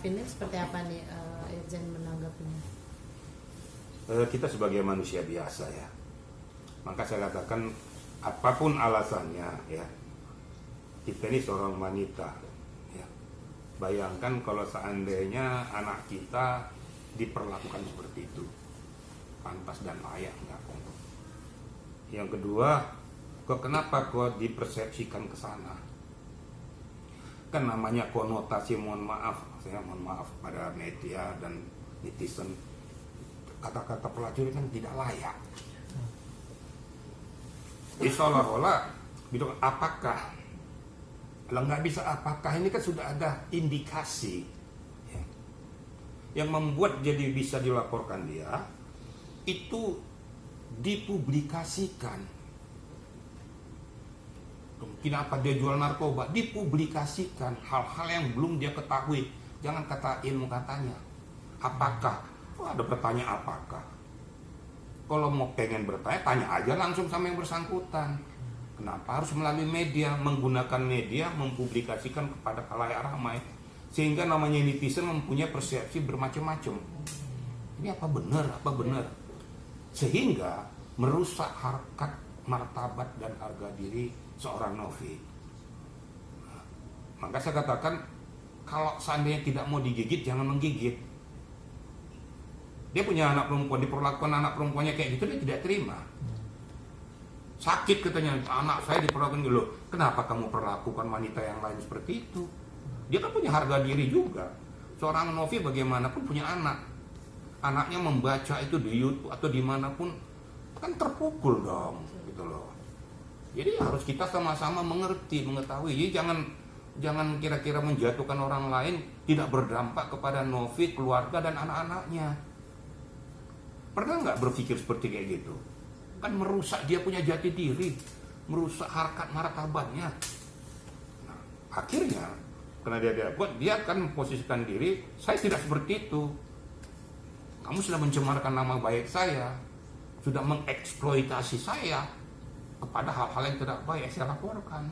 ini seperti apa nih Irjen menanggapinya? Kita sebagai manusia biasa ya, maka saya katakan apapun alasannya ya, kita ini seorang wanita ya. Bayangkan kalau seandainya anak kita diperlakukan seperti itu, pantas dan layak nggak kok? Yang kedua, kenapa kok dipersepsikan ke sana? Kan namanya konotasi, mohon maaf pada media dan netizen, kata-kata pelacur kan tidak layak. Jadi seolah-olah gitu, apakah? Kalau nggak bisa apakah, ini kan sudah ada indikasi ya, yang membuat jadi bisa dilaporkan dia itu dipublikasikan. Kenapa dia jual narkoba? Dipublikasikan hal-hal yang belum dia ketahui. Jangan kata ilmu katanya. Apakah? Oh, ada pertanyaan apakah? Kalau mau pengen bertanya, tanya aja langsung sama yang bersangkutan. Kenapa harus melalui media, menggunakan media, mempublikasikan kepada khalayak ramai, sehingga namanya netizen mempunyai persepsi bermacam-macam. Ini apa benar? Sehingga merusak harkat, martabat dan harga diri seorang Novi. Maka saya katakan, kalau seandainya tidak mau digigit, jangan menggigit. Dia punya anak perempuan, diperlakukan anak perempuannya kayak gitu, dia tidak terima. Sakit katanya, anak saya diperlakukan dulu. Kenapa kamu perlakukan wanita yang lain seperti itu? Dia kan punya harga diri juga. Seorang Novi bagaimanapun punya anak. Anaknya membaca itu di YouTube atau dimanapun, kan terpukul dong, gitu loh. Jadi harus kita sama-sama mengetahui. Jadi jangan kira-kira menjatuhkan orang lain tidak berdampak kepada Novi, keluarga dan anak-anaknya. Pernah nggak berpikir seperti kayak gitu? Kan merusak dia punya jati diri, merusak harkat martabatnya. Nah, akhirnya karena dia akan memposisikan diri, saya tidak seperti itu. Kamu sudah mencemarkan nama baik saya, sudah mengeksploitasi saya kepada hal-hal yang tidak baik, saya laporkan.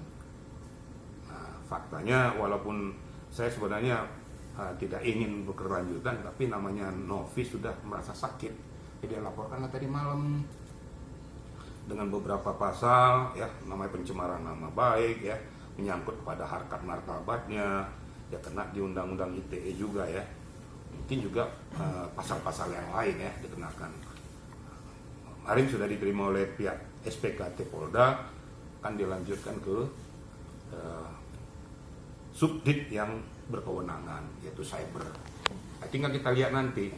Nah, faktanya walaupun saya sebenarnya tidak ingin berkelanjutan, tapi namanya Novi sudah merasa sakit, jadi laporkanlah tadi malam dengan beberapa pasal ya, namanya pencemaran nama baik ya, menyangkut kepada harkat martabatnya, ya kena di undang-undang ITE juga ya, mungkin juga pasal-pasal yang lain ya dikenakan. Kemarin sudah diterima oleh pihak SPKT Polda, kan dilanjutkan ke subdit yang berkewenangan, yaitu cyber. Nah, tinggal kita lihat nanti.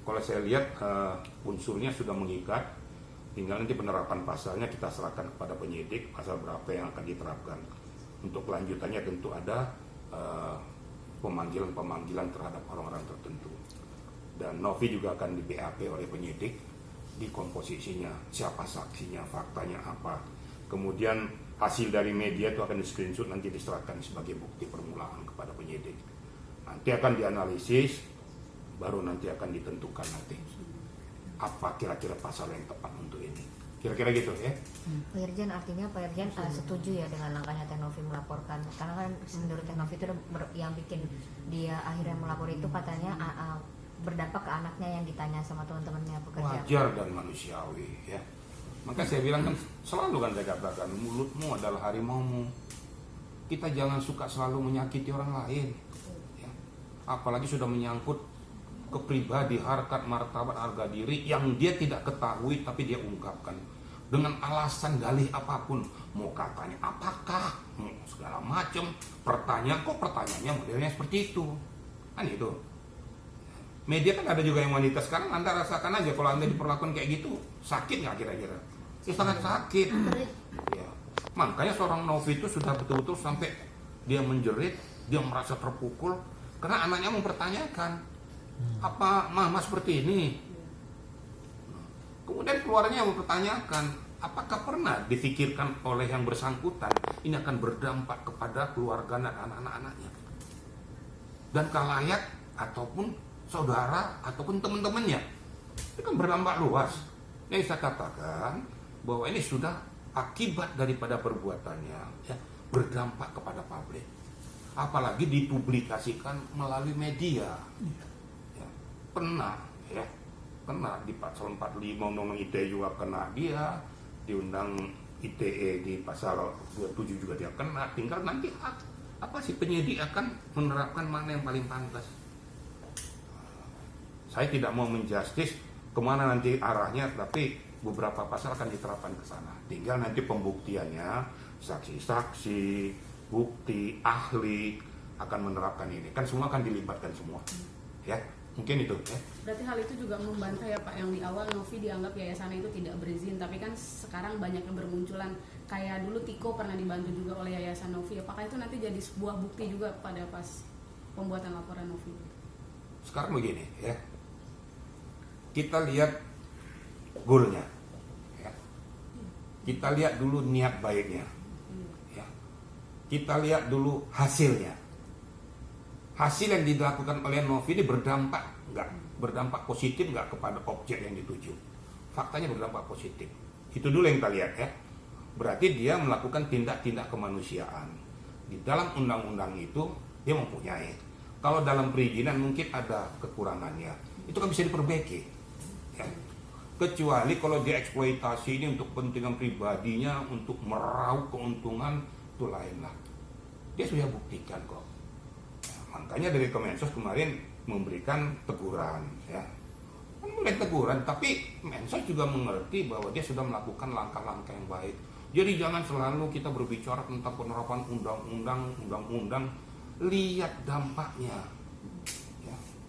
Kalau saya lihat unsurnya sudah mengikat, tinggal nanti penerapan pasalnya kita serahkan kepada penyidik, pasal berapa yang akan diterapkan. Untuk kelanjutannya tentu ada pemanggilan terhadap orang-orang tertentu. Dan Novi juga akan di BAP oleh penyidik, di komposisinya, siapa saksinya, faktanya apa. Kemudian hasil dari media itu akan di screenshot, nanti diserahkan sebagai bukti permulaan kepada penyidik. Nanti akan dianalisis, baru nanti akan ditentukan nanti apa kira-kira pasal yang tepat untuk ini. Kira-kira gitu ya. Pak Irjen, artinya Pak Irjen setuju ya dengan langkahnya Teh Novi melaporkan, karena kan menurut Teh Novi itu yang bikin dia akhirnya melapor itu katanya berdampak ke anaknya yang ditanya sama teman-temannya pekerja. Wajar dan manusiawi ya. Maka saya bilang kan, selalu kan saya katakan, mulutmu adalah harimaumu. Kita jangan suka selalu menyakiti orang lain ya. Apalagi sudah menyangkut ke pribadi, harkat, martabat, harga diri yang dia tidak ketahui tapi dia ungkapkan dengan alasan dalih apapun, mau katanya apakah, mau segala macam, pertanyaannya modelnya seperti itu kan. Itu media kan ada juga yang wanita sekarang, Anda rasakan aja kalau Anda diperlakukan kayak gitu, sakit nggak kira-kira? Ya sangat sakit ya. Makanya seorang Novi itu sudah betul-betul sampai dia menjerit, dia merasa terpukul karena anaknya mempertanyakan, apa mama seperti ini? Kemudian keluarnya mempertanyakan, apakah pernah difikirkan oleh yang bersangkutan ini akan berdampak kepada keluarga dan anak-anaknya dan khalayak ataupun saudara ataupun teman-temannya? Itu kan berdampak luas. Jadi saya katakan bahwa ini sudah akibat daripada perbuatannya ya, berdampak kepada publik. apalagi dipublikasikan melalui media. Ya, pernah di pasal 45 Undang-Undang ITE juga kena dia, di Undang ITE di pasal 27 juga dia kena. Tinggal nanti apa sih penyidik akan menerapkan mana yang paling pantas. Saya tidak mau menjustis kemana nanti arahnya, tapi beberapa pasal akan diterapkan ke sana. Tinggal nanti pembuktiannya, saksi-saksi, bukti, ahli akan menerapkan ini. Kan semua akan dilibatkan semua. Ya, mungkin itu. Ya. Berarti hal itu juga membantah ya Pak, yang di awal Novi dianggap yayasan itu tidak berizin, tapi kan sekarang banyak yang bermunculan. Kayak dulu Tiko pernah dibantu juga oleh yayasan Novi. Apakah itu nanti jadi sebuah bukti juga pada pas pembuatan laporan Novi? Sekarang begini ya. Kita lihat goalnya, ya. Kita lihat dulu niat baiknya, ya. Kita lihat dulu hasilnya. Hasil yang dilakukan oleh Novi ini berdampak positif nggak kepada objek yang dituju? Faktanya berdampak positif. Itu dulu yang kita lihat ya. Berarti dia melakukan tindak-tindak kemanusiaan. Di dalam undang-undang itu dia mempunyai. Kalau dalam perizinan mungkin ada kekurangannya, itu kan bisa diperbaiki. Ya. Kecuali kalau dia eksploitasi ini untuk kepentingan pribadinya, untuk meraup keuntungan, itu lain lah. Dia sudah buktikan kok. Ya, makanya dari Kemensos kemarin memberikan teguran, ya. Memberikan teguran, tapi Mensos juga mengerti bahwa dia sudah melakukan langkah-langkah yang baik. Jadi jangan selalu kita berbicara tentang penerapan undang-undang, lihat dampaknya.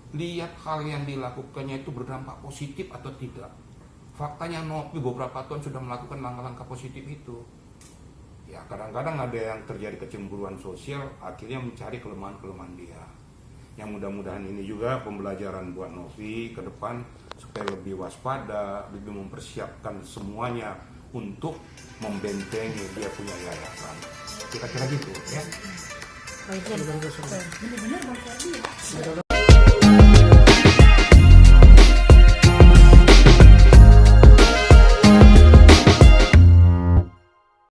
Lihat hal yang dilakukannya itu berdampak positif atau tidak. Faktanya Novi beberapa tahun sudah melakukan langkah-langkah positif itu. Ya kadang-kadang ada yang terjadi kecemburuan sosial, akhirnya mencari kelemahan-kelemahan dia. Yang mudah-mudahan ini juga pembelajaran buat Novi ke depan supaya lebih waspada, lebih mempersiapkan semuanya untuk membentengi dia punya yayasan. Kira-kira gitu ya. Benar-benar Bang Ferdi ya.